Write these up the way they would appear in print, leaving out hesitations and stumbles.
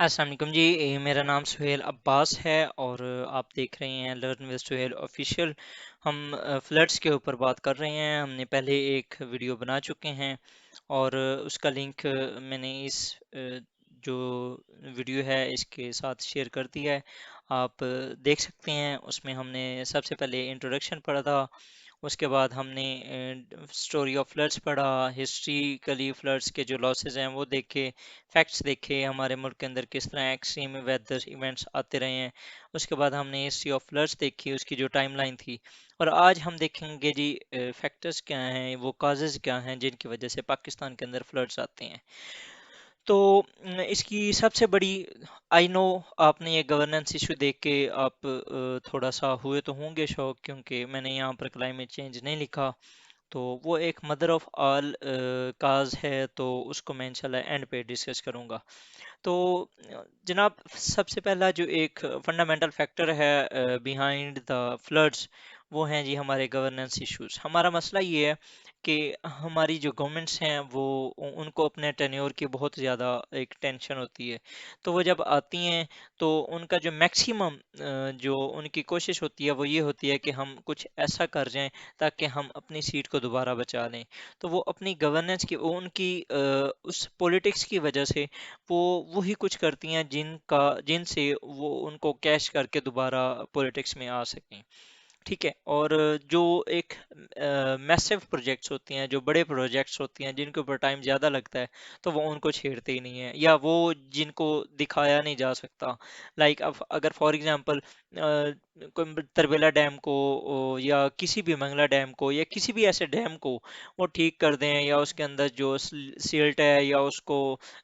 السلام علیکم جی، میرا نام سہیل عباس ہے اور آپ دیکھ رہے ہیں لرن ود سہیل آفیشیل۔ ہم فلڈس کے اوپر بات کر رہے ہیں۔ ہم نے پہلے ایک ویڈیو بنا چکے ہیں اور اس کا لنک میں نے اس جو ویڈیو ہے اس کے ساتھ شیئر کر دیا ہے۔ آپ دیکھ سکتے ہیں، اس میں ہم نے سب سے پہلے انٹروڈکشن پڑھا تھا، اس کے بعد ہم نے اسٹوری آف فلڈس پڑھا، ہسٹریکلی فلڈس کے جو لاسز ہیں وہ دیکھے، فیکٹس دیکھے، ہمارے ملک کے اندر کس طرح ایکسٹریم ویدر ایونٹس آتے رہے ہیں۔ اس کے بعد ہم نے ہسٹری آف فلڈس دیکھی، اس کی جو ٹائم لائن تھی، اور آج ہم دیکھیں گے جی فیکٹرز کیا ہیں، وہ کازز کیا ہیں جن کی وجہ سے پاکستان کے اندر فلڈس آتے ہیں۔ تو اس کی سب سے بڑی، آئی نو آپ نے یہ گورننس ایشو دیکھ کے آپ تھوڑا سا ہوئے تو ہوں گے شوق، کیونکہ میں نے یہاں پر کلائمیٹ چینج نہیں لکھا، تو وہ ایک مدر آف آل کاز ہے، تو اس کو میں انشاءاللہ اینڈ پہ ڈسکس کروں گا۔ تو جناب، سب سے پہلا جو ایک فنڈامنٹل فیکٹر ہے بیہائنڈ دا فلڈس، وہ ہیں جی ہمارے گورننس ایشوز۔ ہمارا مسئلہ یہ ہے کہ ہماری جو گورنمنٹس ہیں وہ ان کو اپنے ٹینیور کی بہت زیادہ ایک ٹینشن ہوتی ہے، تو وہ جب آتی ہیں تو ان کا جو میکسیمم جو ان کی کوشش ہوتی ہے وہ یہ ہوتی ہے کہ ہم کچھ ایسا کر جائیں تاکہ ہم اپنی سیٹ کو دوبارہ بچا لیں۔ تو وہ اپنی گورننس کی، وہ ان کی اس پولیٹکس کی وجہ سے وہ وہی کچھ کرتی ہیں جن سے وہ ان کو کیش کر کے دوبارہ پولیٹکس میں آ سکیں۔ ٹھیک ہے، اور جو ایک میسو پروجیکٹس ہوتے ہیں، جو بڑے پروجیکٹس ہوتے ہیں جن کے اوپر ٹائم زیادہ لگتا ہے، تو وہ ان کو چھیڑتے ہی نہیں ہیں، یا وہ جن کو دکھایا نہیں جا سکتا، لائک اب اگر فار ایگزامپل تربیلا ڈیم کو یا کسی بھی منگلا ڈیم کو یا کسی بھی ایسے ڈیم کو وہ ٹھیک کر دیں، یا اس کے اندر جو سیلٹ ہے یا اس کو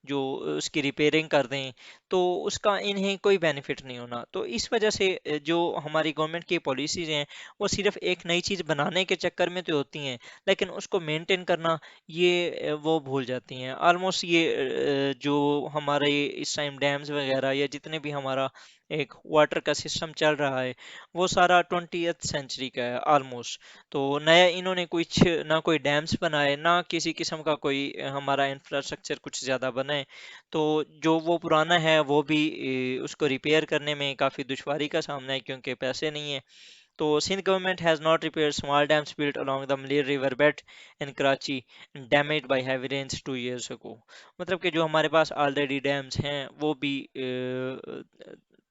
جو اس کی ریپیئرنگ کر دیں، تو اس کا انہیں کوئی بینیفٹ نہیں ہونا۔ تو اس وجہ سے جو ہماری گورنمنٹ کی پالیسیز ہیں وہ صرف ایک نئی چیز بنانے کے چکر میں تو ہوتی ہیں، لیکن اس کو مینٹین کرنا یہ وہ بھول جاتی ہیں آلموسٹ۔ یہ جو ہمارے اس ٹائم ڈیمز وغیرہ یا جتنے بھی ہمارا ایک واٹر کا سسٹم چل رہا ہے، وہ سارا 20th سینچری کا ہے آلموسٹ۔ تو نیا انہوں نے کچھ نہ کوئی ڈیمز بنائے، نہ کسی قسم کا کوئی ہمارا انفراسٹرکچر کچھ زیادہ بنائے، تو جو وہ پرانا ہے وہ بھی اس کو ریپیئر کرنے میں کافی دشواری کا سامنا ہے کیونکہ پیسے نہیں ہیں۔ تو Sindh government has not repair small dams built along the Malir river bed in Karachi damage by heavy rains 2 years ago۔ مطلب کہ جو ہمارے پاس آلریڈی ڈیمز ہیں وہ بھی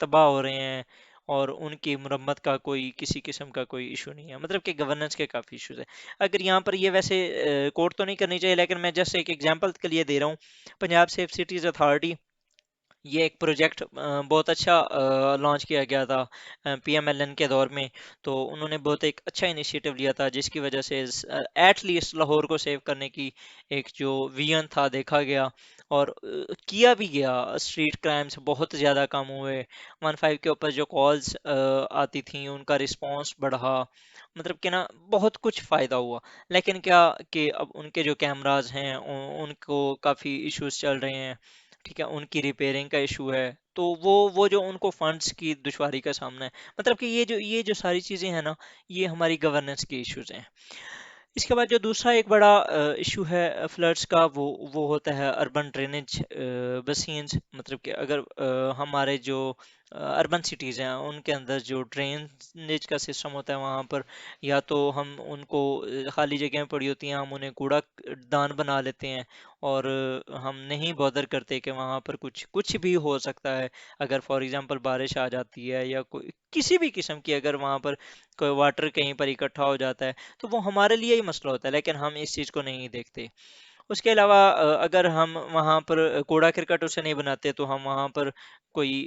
تباہ ہو رہے ہیں، اور ان کی مرمت کا کوئی کسی قسم کا کوئی ایشو نہیں ہے، مطلب کہ گورننس کے کافی ایشوز ہیں۔ اگر یہاں پر یہ ویسے کوٹ تو نہیں کرنی چاہیے، لیکن میں جسٹ ایک ایگزامپل کے لیے دے رہا ہوں۔ پنجاب سیف سٹیز اتھارٹی، یہ ایک پروجیکٹ بہت اچھا لانچ کیا گیا تھا پی ایم ایل این کے دور میں۔ تو انہوں نے بہت ایک اچھا انیشیٹو لیا تھا جس کی وجہ سے ایٹ لیسٹ لاہور کو سیو کرنے کی ایک جو ویژن تھا دیکھا گیا، اور کیا بھی گیا۔ اسٹریٹ کرائمز بہت زیادہ کم ہوئے، 1-5 کے اوپر جو کالز آتی تھیں ان کا رسپانس بڑھا، مطلب کہ نا بہت کچھ فائدہ ہوا۔ لیکن کیا کہ اب ان کے جو کیمراز ہیں ان کو کافی ایشوز چل رہے ہیں، ٹھیک ہے، ان کی ریپیئرنگ کا ایشو ہے، تو وہ جو ان کو فنڈز کی دشواری کا سامنا ہے، مطلب کہ یہ جو ساری چیزیں ہیں نا، یہ ہماری گورننس کے ایشوز ہیں۔ اس کے بعد جو دوسرا ایک بڑا ایشو ہے فلڈس کا، وہ ہوتا ہے اربن ڈرینیج بسینز، مطلب کہ اگر ہمارے جو اربن سٹیز ہیں ان کے اندر جو ڈرینیج کا سسٹم ہوتا ہے وہاں پر، یا تو ہم ان کو خالی جگہیں پڑی ہوتی ہیں ہم انہیں کوڑا دان بنا لیتے ہیں، اور ہم نہیں بادر کرتے کہ وہاں پر کچھ بھی ہو سکتا ہے۔ اگر فار ایگزامپل بارش آ جاتی ہے یا کوئی کسی بھی قسم کی، اگر وہاں پر کوئی واٹر کہیں پر اکٹھا ہو جاتا ہے، تو وہ ہمارے لیے ہی مسئلہ ہوتا ہے، لیکن ہم اس چیز کو نہیں دیکھتے۔ اس کے علاوہ اگر ہم وہاں پر کوڑا کرکٹ اسے نہیں بناتے، تو ہم وہاں پر کوئی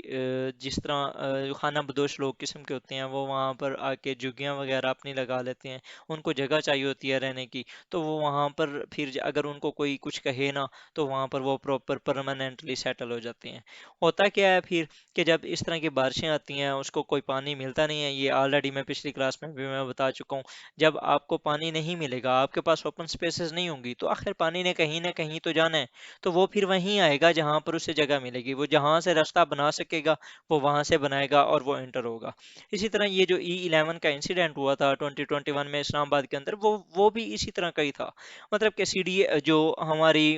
جس طرح خانہ بدوش لوگ قسم کے ہوتے ہیں وہ وہاں پر آ کے جھگیاں وغیرہ اپنی لگا لیتے ہیں، ان کو جگہ چاہیے ہوتی ہے رہنے کی، تو وہ وہاں پر پھر اگر ان کو کوئی کچھ کہے نا، تو وہاں پر وہ پراپر پرماننٹلی سیٹل ہو جاتے ہیں۔ ہوتا کیا ہے پھر کہ جب اس طرح کی بارشیں آتی ہیں اس کو کوئی پانی ملتا نہیں ہے، یہ آلریڈی میں پچھلی کلاس میں بھی میں بتا چکا ہوں۔ جب آپ کو پانی نہیں ملے گا، آپ کے پاس اوپن سپیسز نہیں ہوں گی، تو آخر پانی نے کہیں نہ کہیں تو جانا ہے، تو وہ پھر وہیں آئے گا جہاں پر اسے جگہ ملے گی، وہ جہاں سے راستہ بنا سکے گا وہ وہاں سے بنائے گا اور وہ انٹر ہوگا۔ اسی طرح یہ جو E11 کا انسیڈنٹ ہوا تھا 2021 میں اسلام آباد کے اندر، وہ بھی اسی طرح کا ہی تھا۔ مطلب کہ سی ڈی جو ہماری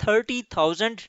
30,000